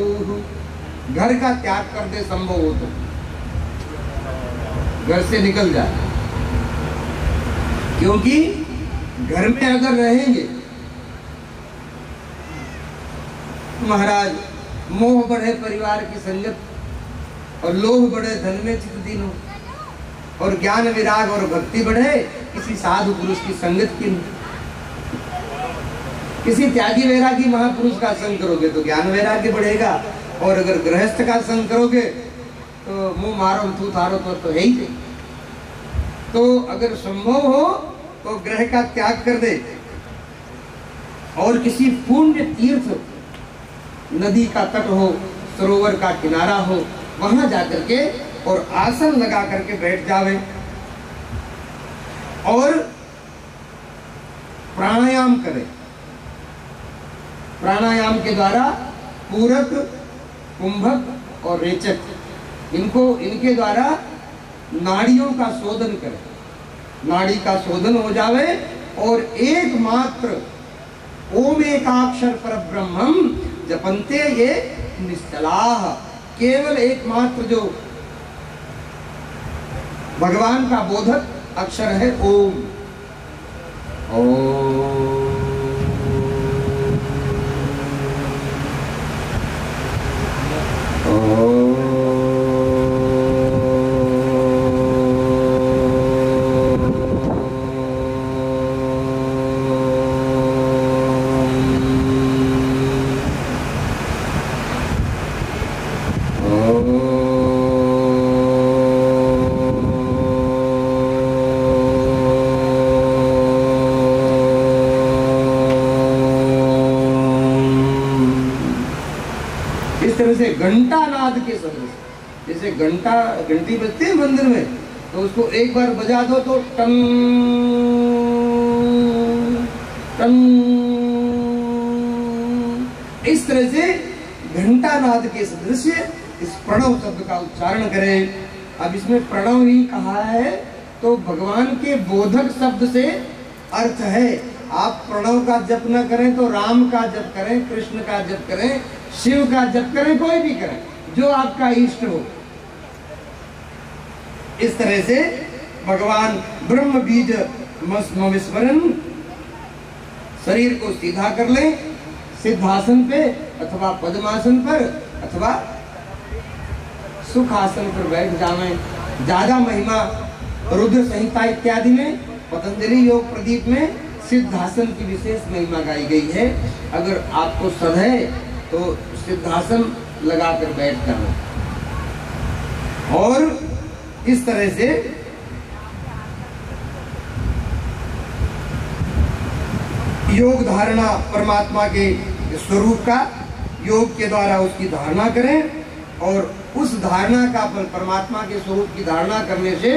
घर का त्याग कर दे, संभव हो तो घर से निकल जाए, क्योंकि घर में अगर रहेंगे महाराज, मोह बढ़े परिवार की संगत और लोभ बढ़े धन में चित दीनो, और ज्ञान विराग और भक्ति बढ़े किसी साधु पुरुष की संगत की। किसी त्यागी वैरागी महापुरुष का संग करोगे तो ज्ञान वैराग्य बढ़ेगा, और अगर गृहस्थ का संग करोगे तो मुंह मारो थू थारो तो है ही नहीं। तो अगर संभव हो तो ग्रह का त्याग कर दे और किसी पुण्य तीर्थ, नदी का तट हो, सरोवर का किनारा हो, वहां जाकर के और आसन लगा करके बैठ जावे और प्राणायाम करे। प्राणायाम के द्वारा पूरक, कुंभक और रेचक, इनके द्वारा नाड़ियों का शोधन करे। नाड़ी का शोधन हो जावे और एकमात्र ओम एकाक्षर परब्रह्मम जपन्ते ये निश्चलाः, केवल एकमात्र जो भगवान का बोधक अक्षर है ओम। ओम से घंटा नाद के शब्द, जैसे घंटी बजती है मंदिर में, तो उसको एक बार बजा दो तो टंग टंग, इस तरह से घंटा नाद के सदृश्य इस प्रणव शब्द का उच्चारण करें। अब इसमें प्रणव ही कहा है तो भगवान के बोधक शब्द से अर्थ है। आप प्रणव का जप न करें तो राम का जप करें, कृष्ण का जप करें, शिव का जप करें, कोई भी करें जो आपका इष्ट हो। इस तरह से भगवान ब्रह्म बीज विस्मरण, शरीर को सीधा कर ले, सिद्धासन पे अथवा पद्मासन पर अथवा सुखासन पर बैठ जावे। ज्यादा महिमा रुद्र संहिता इत्यादि में, पतंजलि योग प्रदीप में सिद्धासन की विशेष महिमा गाई गई है। अगर आपको सद है तो सिद्धासन लगाकर बैठ जाओ और इस तरह से योग धारणा परमात्मा के स्वरूप का योग के द्वारा उसकी धारणा करें, और उस धारणा का परमात्मा के स्वरूप की धारणा करने से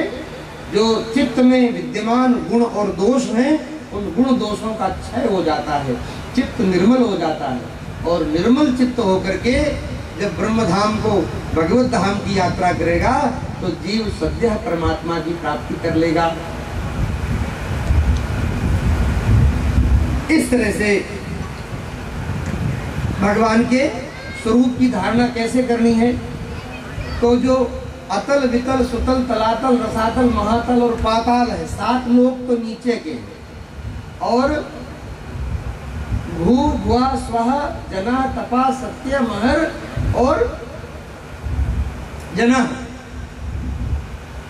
जो चित्त में विद्यमान गुण और दोष हैं, उन गुण दोषों का क्षय हो जाता है, चित्त निर्मल हो जाता है। और निर्मल चित्त होकर के जब ब्रह्म धाम को, भगवत धाम की यात्रा करेगा तो जीव सद्यः परमात्मा की प्राप्ति कर लेगा। इस तरह से भगवान के स्वरूप की धारणा कैसे करनी है? तो जो अतल वितल सुतल तलातल रसातल महातल और पाताल है, 7 लोक तो नीचे के हैं, और भू भुआ स्वः जना तपा सत्य महर और जना,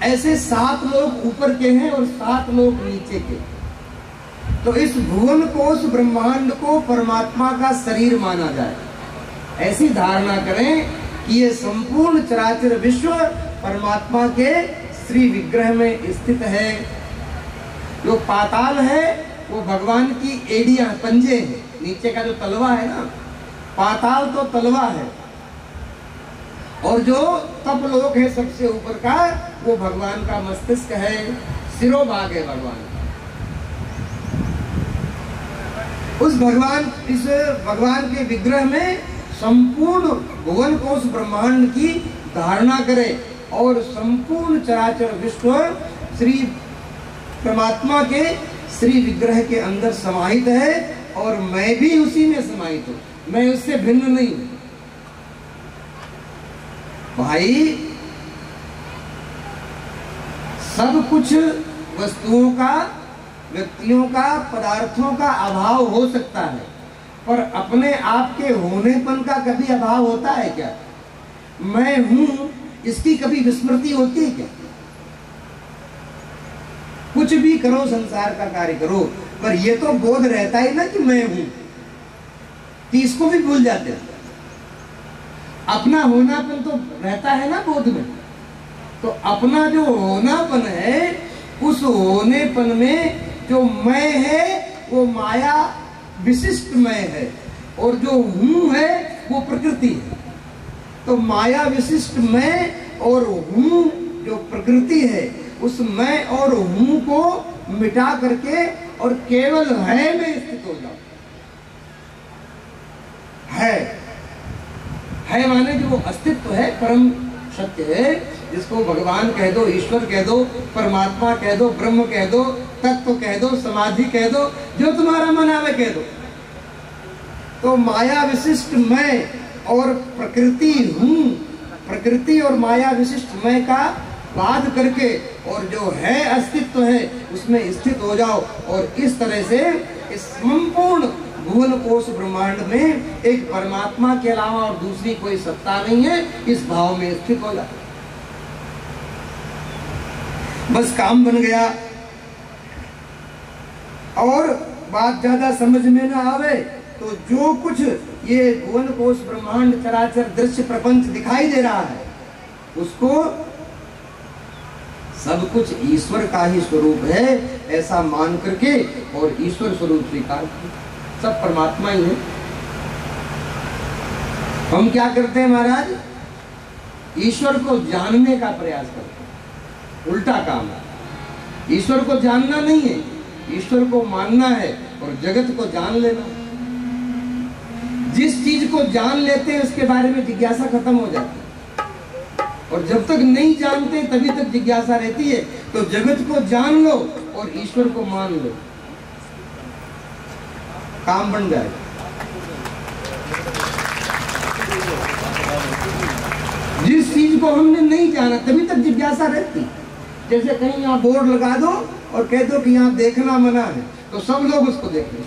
ऐसे 7 लोक ऊपर के हैं और 7 लोक नीचे के। तो इस भुवन कोश ब्रह्मांड को परमात्मा का शरीर माना जाए, ऐसी धारणा करें कि ये संपूर्ण चराचर विश्व परमात्मा के श्री विग्रह में स्थित है। जो पाताल है वो भगवान की एड़ियां, पंजे हैं, नीचे का जो तलवा है ना, पाताल तो तलवा है, और जो तपलोक है सबसे ऊपर का, वो भगवान का मस्तिष्क है, सिरोभाग है भगवान। इस भगवान के विग्रह में संपूर्ण भुवन कोश ब्रह्मांड की धारणा करें, और संपूर्ण चराचर विश्व श्री परमात्मा के श्री विग्रह के अंदर समाहित है, और मैं भी उसी में समाहित हूं, मैं उससे भिन्न नहीं हूं। भाई सब कुछ वस्तुओं का, व्यक्तियों का, पदार्थों का अभाव हो सकता है, पर अपने आप के होनेपन का कभी अभाव होता है क्या? मैं हूं, इसकी कभी विस्मृति होती है क्या? कुछ भी करो, संसार का कार्य करो, पर यह तो बोध रहता ही ना कि मैं हूं, तो इसको भी भूल जाते हैं। अपना होनापन तो रहता है ना बोध में, तो अपना जो होनापन है, उस होनेपन में जो मैं है वो माया विशिष्ट मैं है, और जो हूं है वो प्रकृति है। तो माया विशिष्ट मैं और हूं जो प्रकृति है, उस मैं और हूं को मिटा करके और केवल है में स्थित हो जाओ। है माने जो वो अस्तित्व है, परम सत्य है, जिसको भगवान कह दो, ईश्वर कह दो, परमात्मा कह दो, ब्रह्म कह दो, तत्व कह दो, समाधि कह दो, जो तुम्हारा मन आवे कह दो। तो माया विशिष्ट मैं और प्रकृति हूं, प्रकृति और माया विशिष्ट मैं का वाद करके, और जो है अस्तित्व है उसमें स्थित हो जाओ, और इस तरह से इस संपूर्ण भुवन कोश ब्रह्मांड में एक परमात्मा के अलावा और दूसरी कोई सत्ता नहीं है, इस भाव में स्थित हो जाओ। बस काम बन गया। और बात ज्यादा समझ में ना आवे तो जो कुछ ये भुवन कोश ब्रह्मांड चराचर दृश्य प्रपंच दिखाई दे रहा है, उसको सब कुछ ईश्वर का ही स्वरूप है ऐसा मान करके और ईश्वर स्वरूप स्वीकार किया। सब परमात्मा ही है। हम क्या करते हैं महाराज? ईश्वर को जानने का प्रयास करते हैं, उल्टा काम है। ईश्वर को जानना नहीं है, ईश्वर को मानना है और जगत को जान लेना। जिस चीज को जान लेते हैं उसके बारे में जिज्ञासा खत्म हो जाती है, और जब तक नहीं जानते तभी तक जिज्ञासा रहती है। तो जगत को जान लो और ईश्वर को मान लो, काम बन जाएगा। जिस चीज को हमने नहीं जाना तभी तक जिज्ञासा रहती। जैसे कहीं यहाँ बोर्ड लगा दो और कह दो कि यहाँ देखना मना है, तो सब लोग उसको देखेंगे,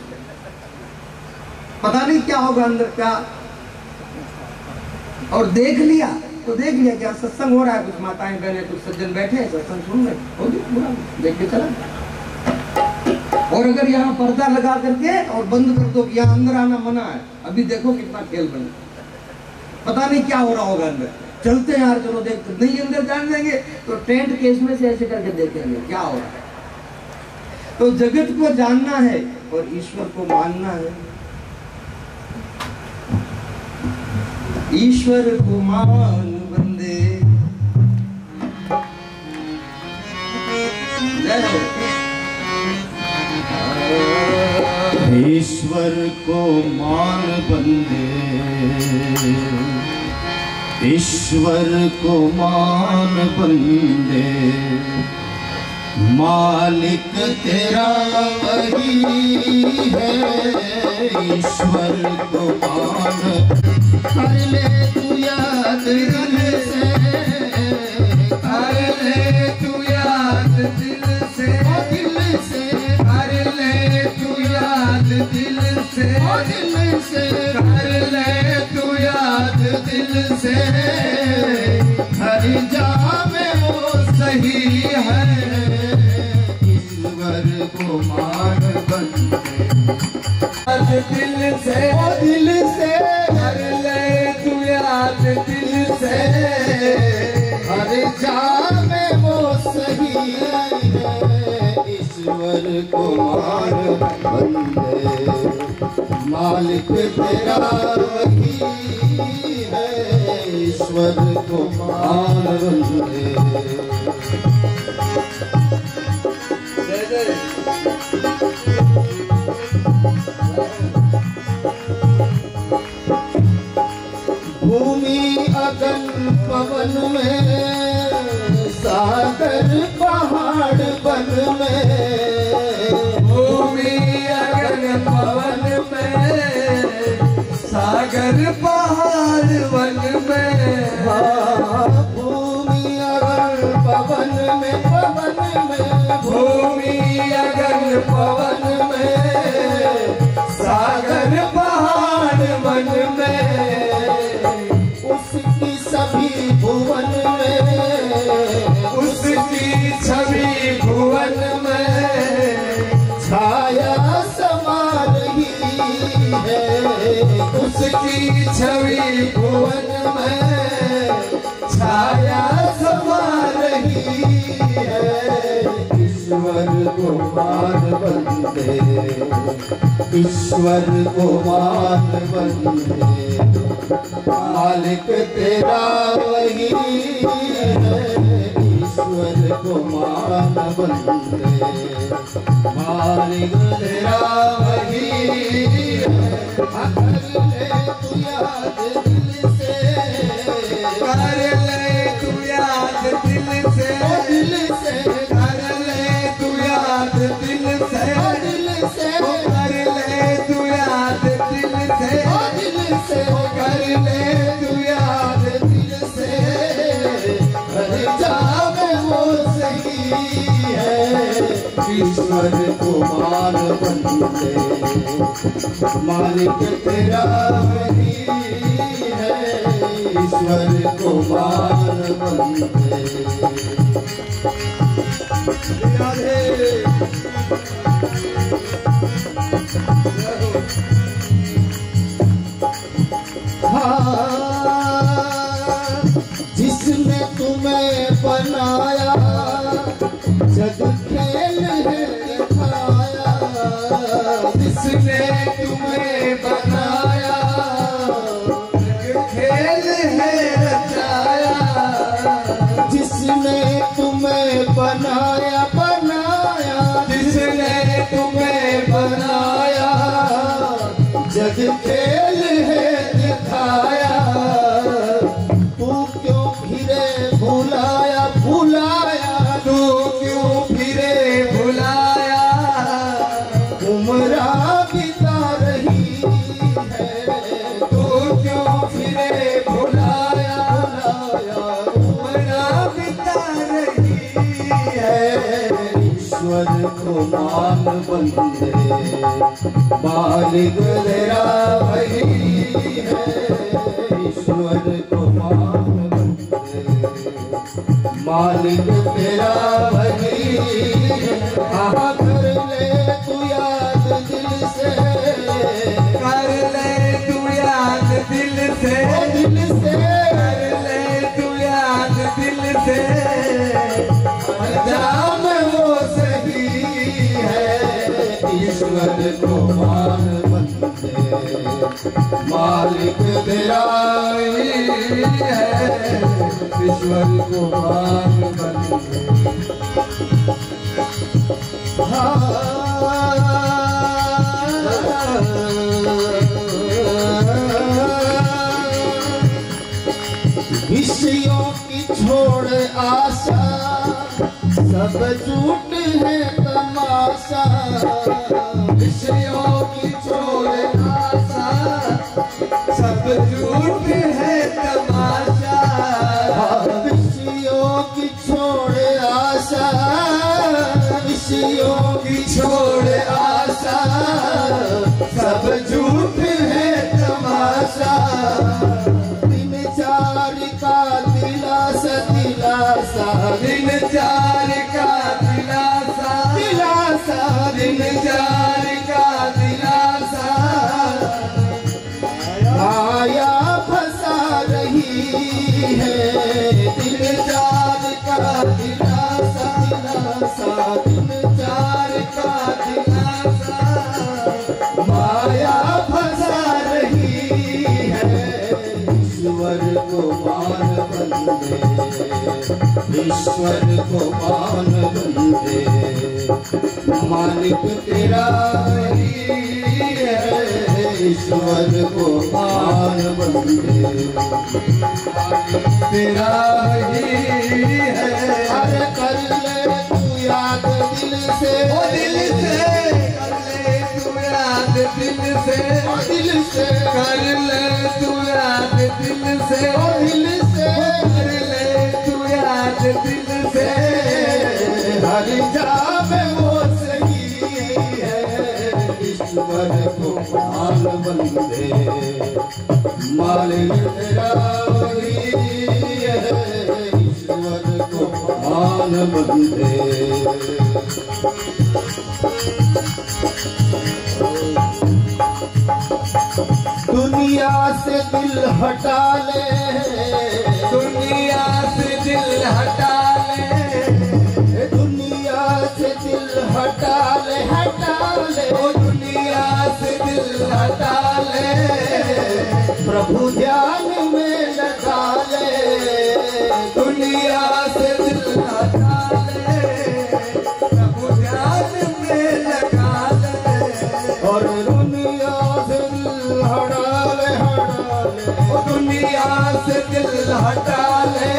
पता नहीं क्या होगा अंदर क्या। और देख लिया तो देख लिया, क्या सत्संग हो रहा है, कुछ माताएं बहनें कुछ सज्जन बैठे हैं, सत्संग सुन रहे, हो गया, देख के चला। और अगर यहाँ पर्दा लगा करके और बंद कर दो कि यहाँ अंदर आना मना है, अभी देखो कितना खेल बने, पता नहीं क्या हो रहा होगा अंदर। चलते हैं यार, चलो देखते, नहीं अंदर जान देंगे तो टेंट के इसमें से ऐसे करके देखेंगे क्या हो रहा है। तो जगत को जानना है और ईश्वर को मानना है। ईश्वर को मान बंदे। जय हो। ईश्वर को मान बंदे, ईश्वर को मान बंदे, मालिक तेरा वही है। ईश्वर को मान कर ले तू याद दिल से, कर ले तू याद दिल से, दिल से कर ले तू याद दिल से, दिल से कर ले तू याद दिल से। हर जा में वो सही है। ईश्वर को मान बंदे, दिल से, दिल से कर ले तू याद दिल से। हर जा में वो सही है। ईश्वर को मान बंदे, मालिक तेरा वही है। ईश्वर को मान बंदे। जय जय। भूमि अगन पवन में, सागर पहाड़ बन में। भूमि अगन पवन में, सागर पहाड़ वन में। हाँ, भूमि अगन पवन में, पवन में। भूमि अगन पवन में, सागर पहाड़ वन में। उसकी सभी भुवन में, उसकी छवि भुवन में। छाया समा रही है। उसकी छवि भुवन में, छाया समा रही है। ईश्वर को मान बंदे, ईश्वर को मान बंदे, मालिक तेरा वही है। ईश्वर को मान बंदे, मालिक तेरा वही है। कर ले तू याद दिल से, कर ले तू याद दिल से, दिल से कर ले तू याद दिल से, दिल से कर ले तू याद दिल से, दिल से कर ले तू याद दिल से। हर जावे वो सही है। ईश्वर को मान बंदे, मालिक तेरा वही है। ईश्वर को मान बंदे। हाँ, जिसने तुम्हें बनाया, जग खेल है दिखाया। जिसने तुम्हें बनाया, खेल है रचाया। जिसने तुम्हें बनाया, बनाया। जिसने तुम्हें बनाया, जग खेल है दिखाया। तू क्यों फिरे भुलाया, भुलाया। तू क्यों फिरे भुलाया। उम्रा बिता रही है। तू क्यों फिरे भुलाया, उम्रा बिता रही है। ईश्वर को मान बंदे, मालिक तेरा वही है। ईश्वर को मान बंदे, मालिक तेरा वही है। हाँ, कर ले तू याद दिल से, कर ले तू याद दिल से, दिल से कर ले तू याद दिल से। जाम वो सही है। ईश्वर को मान बंदे, मालिक तेरा है ईश्वर को मान बंदे। विषयों की छोड़ आशा सब झूठ है तमाशा। विषयों की छोड़ आशा सब झूठ है तमाशा। विषयों की छोड़ आशा, विषयों की छोड़ आशा सब झूठ है तमाशा। दिन चार का दिलासा दिलासा, दिन चार का दिलासा दिलासा, दिन चार का दिलासा। माया फंसा रही है, दिन चार का दिलासा दिलासा, दिन चार का दिलासा। माया फंसा रही है, ईश्वर को मान बंदे, ईश्वर को मान बंदे। मालिक तेरा वही है, ईश्वर को मान बंदे। तेरा ही है। अरे कर ले तू याद दिल से, ओ दिल से कर ले तू याद दिल से, ओ दिल से कर ले तू याद दिल से, ओ दिल से कर ले तू याद दिल से। हर जावे वो सही है, ईश्वर को मान बंदे। मालिक तेरा वही है, ईश्वर को मान बंदे। दुनिया से दिल हटा ले, दुनिया से दिल हटा ले, दुनिया से दिल हटा ले, हटा ले। ओ दुनिया से दिल हटा ले, प्रभु ध्यान में लगा ले, दुनिया से दिल हटा ले, प्रभु ध्यान में लगा ले। और दुनिया से दिल हटा ले, हटा ले। ओ दुनिया से दिल हटा ले,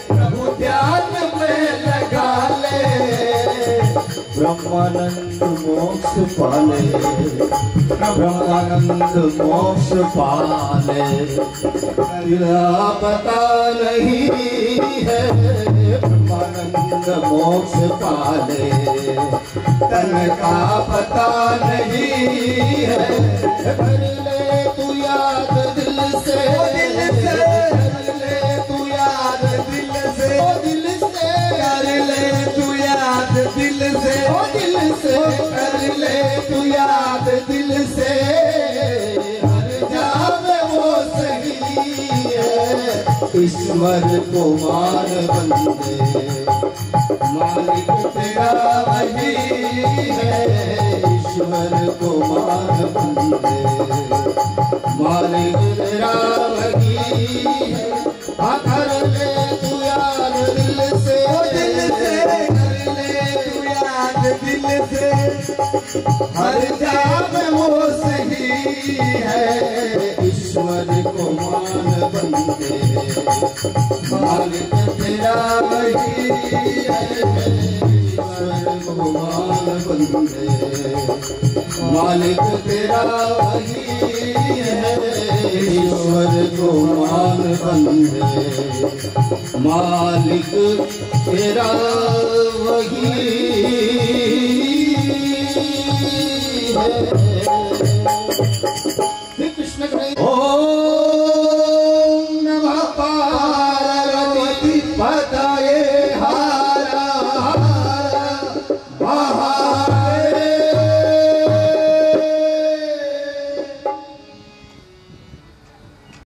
प्रभु ध्यान में लगा ले। ब्रह्मानंद मोक्ष पाले, ब्रह्मानंद मोक्ष पाले। तेरा पता नहीं है, ब्रह्मानंद मोक्ष पाले। तन का पता नहीं है, कर ले तू याद दिल से, दिल से कर ले तू याद दिल से, ओ दिल से कर ले तू याद दिल से, ओ दिल से कर ले तू याद दिल से। हर जावे वो सही है, ईश्वर को मान बंदे। मालिक तेरा वही है, ईश्वर को मान बंदे। मालिक तेरा वही है, हाँ कर ले तू याद दिल से, ओ दिल से कर ले तू याद दिल से। हर जावे वो सही है, ईश्वर को मान बंदे। मालिक तेरा वही है, ईश्वर को मान बंदे। मालिक तेरा वही है, ईश्वर को मान बंदे। मालिक तेरा वही